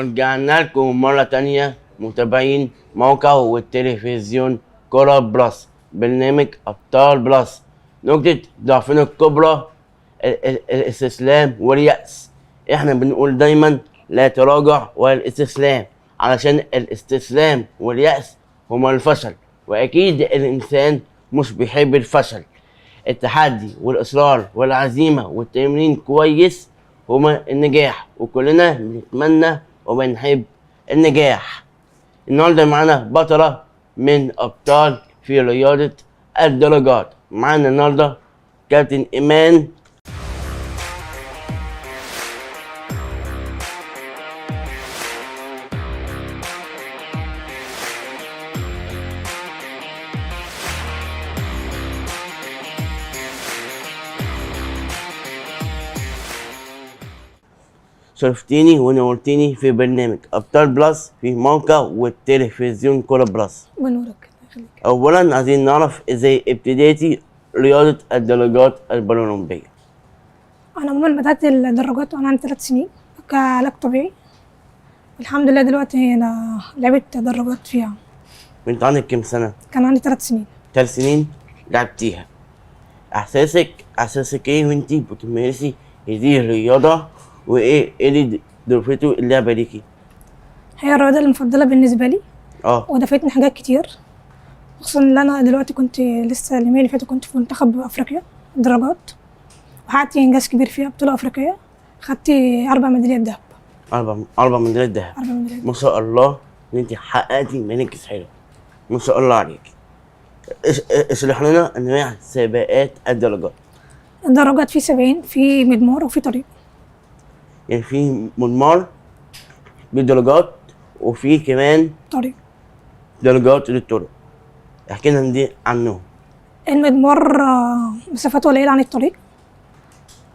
ورجعنا لكم مرة تانية متابعين موقع والتلفزيون كرة بلس، برنامج أبطال بلس. نقطة ضعفنا الكبرى الاستسلام واليأس. احنا بنقول دايما لا تراجع ولا الاستسلام، علشان الاستسلام واليأس هما الفشل، وأكيد الإنسان مش بيحب الفشل. التحدي والإصرار والعزيمة والتمرين كويس هما النجاح، وكلنا بنتمنى وبنحب النجاح. النهارده معانا بطلة من أبطال في رياضة الدراجات. معانا النهارده كابتن إيمان. شرفتيني ونورتيني في برنامج أبطال بلس في موقع والتلفزيون كرة بلس. بنورك. أولا عايزين نعرف إزاي ابتديتي رياضة الدراجات البارالمبية. انا عموما بدات الدراجات وانا عندي 3 سنين كعلاج طبيعي، الحمد لله دلوقتي انا لعبت دراجات فيها. وانت عندك كام سنة؟ كان عندي 3 سنين. 3 سنين لعبتيها. احساسك ايه وانتي بتمارسي هذه الرياضة، وايه اللي ضافته اللعبة ليكي؟ هي الرياضه المفضله بالنسبه لي وضافتني حاجات كتير، خصوصا ان انا دلوقتي كنت لسه اليومين اللي فاتوا كنت في منتخب افريقيا دراجات، وحققت انجاز كبير فيها، بطوله افريقيه خدت 4 ميداليات ذهب. 4 ميداليات ذهب. 4 ميداليات ما شاء الله ان انت حققتي مراكز حلوه، ما شاء الله عليكي. اشرح لنا انواع سباقات الدراجات. الدراجات في سباقين، في مدمار وفي طريق. يعني في مدمار بالدراجات وفي كمان طريق دراجات للطرق. احكي لنا دي عنهم. المدمار مسافته قليله عن الطريق،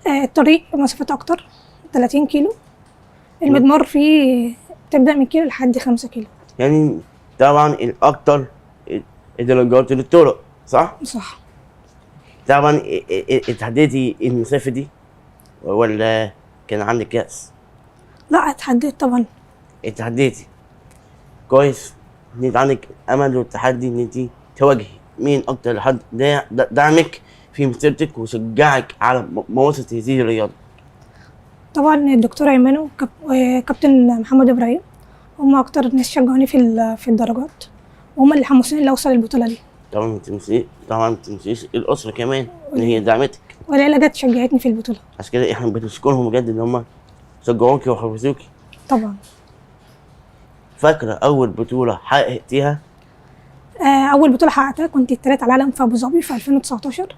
الطريق مسافته اكتر 30 كيلو، المدمار فيه تبدأ من كيلو لحد 5 كيلو. يعني طبعا الاكتر الدراجات للطرق، صح؟ صح. طبعا اتحديتي المسافة دي ولا كان عندك يأس؟ لا اتحديت طبعا. اتحديتي كويس ان انت عندك امل والتحدي ان انت تواجهي. مين اكتر حد دعمك في مسيرتك وشجعك على ممارسة هذه الرياضة؟ طبعا الدكتور ايمن وكابتن محمد ابراهيم، هم اكتر ناس شجعوني في الدرجات، وهم اللي حمسوني اللي اوصل البطولة دي. طبعا متنسيش الاسرة كمان ان هي دعمتك، والعيلة جت شجعتني في البطولة. عشان كده احنا بنشكرهم بجد ان هم شجعوكي وحفزوكي. طبعا. فاكرة اول بطولة حققتيها؟ اول بطولة حققتها كنت التالت على العالم في ابو ظبي في 2019.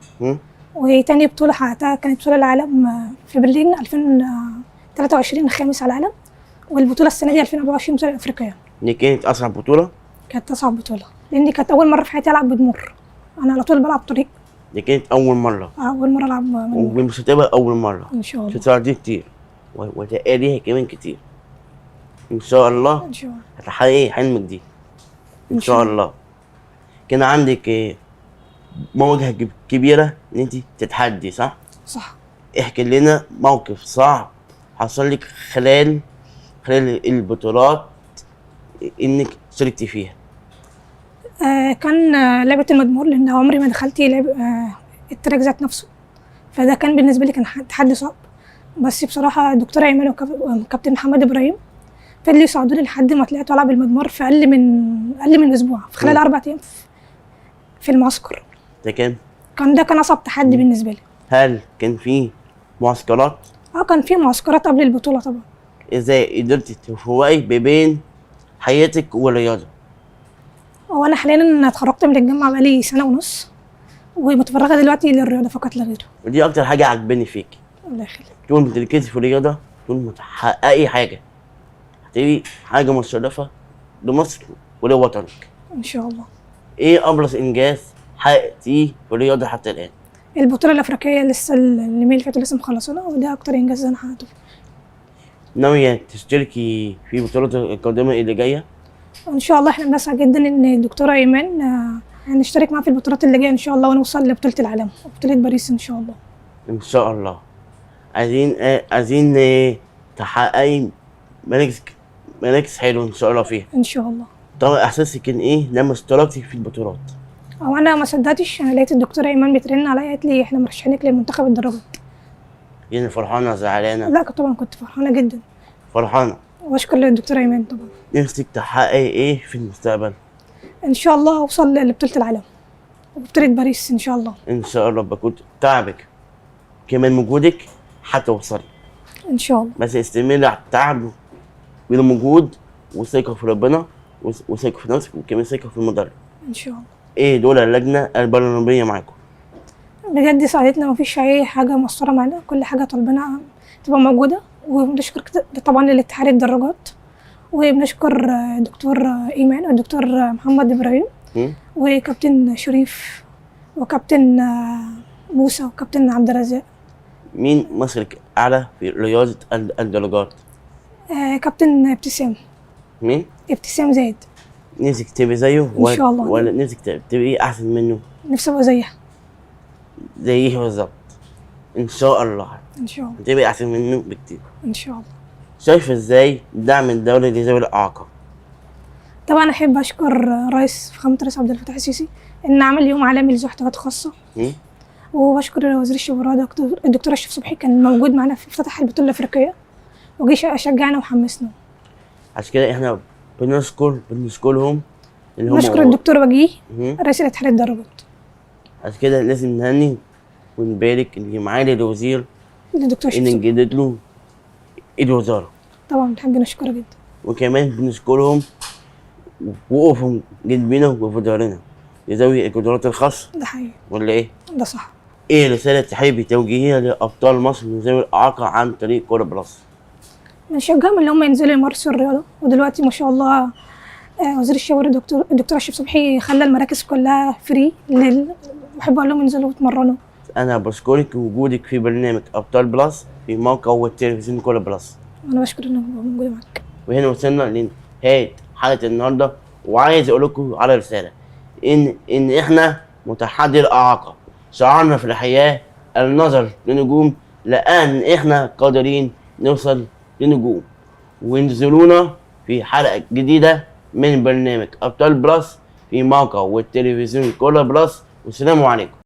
وتاني بطولة حققتها كانت بطولة العالم في برلين 2023، الخامس على العالم. والبطولة السنة دي 2024 بطولة افريقيا. دي كانت اصعب بطولة؟ كانت اصعب بطولة لان كانت اول مرة في حياتي العب بدمر، انا على طول بلعب طريق. دي كانت اول مرة؟ اول مرة العب ومش هتبقى اول مرة ان شاء الله. تتعدي كتير وتقاليها كمان كتير ان شاء الله. ان شاء الله هتحققي حلمك دي ان شاء الله. كان عندك مواجهة كبيرة ان انت تتحدي، صح؟ صح. احكي لنا موقف صعب حصل لك خلال البطولات انك شاركتي فيها. كان لعبة المدمور، لان عمري ما دخلت لعب التراك ذات نفسه، فده كان بالنسبة لي كان تحدي صعب. بس بصراحة الدكتور ايمن وكابتن محمد ابراهيم فضلوا يساعدوني لحد ما طلعت العب المدمار في اقل من اسبوع، في خلال 4 ايام في المعسكر. ده كان اصعب تحدي بالنسبه لي. هل كان في معسكرات؟ كان في معسكرات قبل البطوله طبعا. ازاي قدرتي توفقي بين حياتك والرياضه؟ وانا حاليا اتخرجت من الجامعه بقالي 1.5 سنة، ومتفرغه دلوقتي للرياضه فقط لا غير. ودي اكتر حاجه عجباني فيكي. الله يخليك. طول ما تركزي في الرياضه، طول ما تحققي حاجه هتبقي حاجه مشرفه لمصر ولوطنك ان شاء الله. ايه ابرز انجاز حققتيه في الرياضه حتى الان؟ البطوله الافريقيه لسه اليومين اللي فاتوا لسه مخلصينها، وده اكتر انجاز انا حققته. ناويه تشتركي في البطولات القادمه اللي جايه؟ ان شاء الله احنا بنسعى جدا ان الدكتوره ايمان هنشترك معاها في البطولات اللي جايه ان شاء الله، ونوصل لبطوله العالم وبطوله باريس ان شاء الله. ان شاء الله. عايزين تحققي مراكز حلوه ان شاء الله فيها. ان شاء الله. طب احساسك كان ايه لما اشتركتي في البطولات؟ او انا ما صدقتش، انا لقيت الدكتوره ايمان بترن عليا قالت لي احنا مرشحينك لمنتخب الدراجات. يعني فرحانه زعلانه؟ لا طبعا كنت فرحانه جدا. فرحانه. واشكر للدكتوره ايمان طبعا. نفسك تحققي ايه في المستقبل؟ ان شاء الله اوصل لبطوله العالم وبطوله باريس ان شاء الله. ان شاء الله بكون تعبك كمان مجهودك هتوصلي. ان شاء الله. بس استمري على التعب والمجهود وثقة في ربنا وثقة في نفسك وكمان ثقة في المدرب. ان شاء الله. ايه دول اللجنة البرلمانية معاكم؟ بجد ساعدتنا، مفيش اي حاجه مقصره معانا، كل حاجه طالبينها تبقى موجوده. وبنشكر طبعا للاتحاد الدراجات، وبنشكر دكتور ايمان والدكتور محمد ابراهيم وكابتن شريف وكابتن موسى وكابتن عبد الرزاق. مين مصرك اعلى في رياضة الدراجات؟ كابتن ابتسام. مين؟ ابتسام زايد. نفسك تبقي زيه ان شاء الله. ولا نفسك تبقي احسن منه؟ نفسي ابقى زيها. زيه بالظبط. ان شاء الله ان شاء الله. تبقي احسن منه بكتير. ان شاء الله. شايفه ازاي دعم الدولة لذوي الاعاقة؟ طبعا احب اشكر رئيس فخامة الرئيس عبد الفتاح السيسي ان عمل يوم عالمي لذوي احتياجات خاصة. وبشكر وزير الشباب الدكتور اشرف صبحي، كان موجود معنا في افتتاح البطولة الافريقية وجي شجعنا وحمسنا. عشان كده احنا بنشكرهم اللي هم نشكر الدكتور وجيه رئيس الاتحاد الدراجات. عشان كده لازم نهني ونبارك اللي معالي الوزير الدكتور ان نجدد له الوزارة. طبعا بنحب نشكره جدا. وكمان بنشكرهم وقوفهم جنبنا وفي ظهرنا لذوي القدرات الخاصة. ده حقيقي. ولا ايه؟ ده صح. ايه رسالة تحبي توجيهيها لأبطال مصر من ذوي الإعاقة عن طريق كورة بلس؟ بنشجعهم ان هم ينزلوا يمارسوا الرياضة، ودلوقتي ما شاء الله وزير الشباب الدكتور اشرف صبحي خلى المراكز كلها فري بحب اقول لهم ينزلوا يتمرنوا. انا بشكرك وجودك في برنامج ابطال بلس في موقع والتلفزيون كورة بلس. انا بشكر انك موجودة معاك. وهنا وصلنا لنهاية حلقة النهارده، وعايز اقول لكم على رسالة ان احنا متحدي الإعاقة، شعارنا في الحياة النظر لنجوم، لأن احنا قادرين نوصل لنجوم. وانزلونا في حلقة جديدة من برنامج أبطال بلس في موقع والتلفزيون كورة بلس، والسلام عليكم.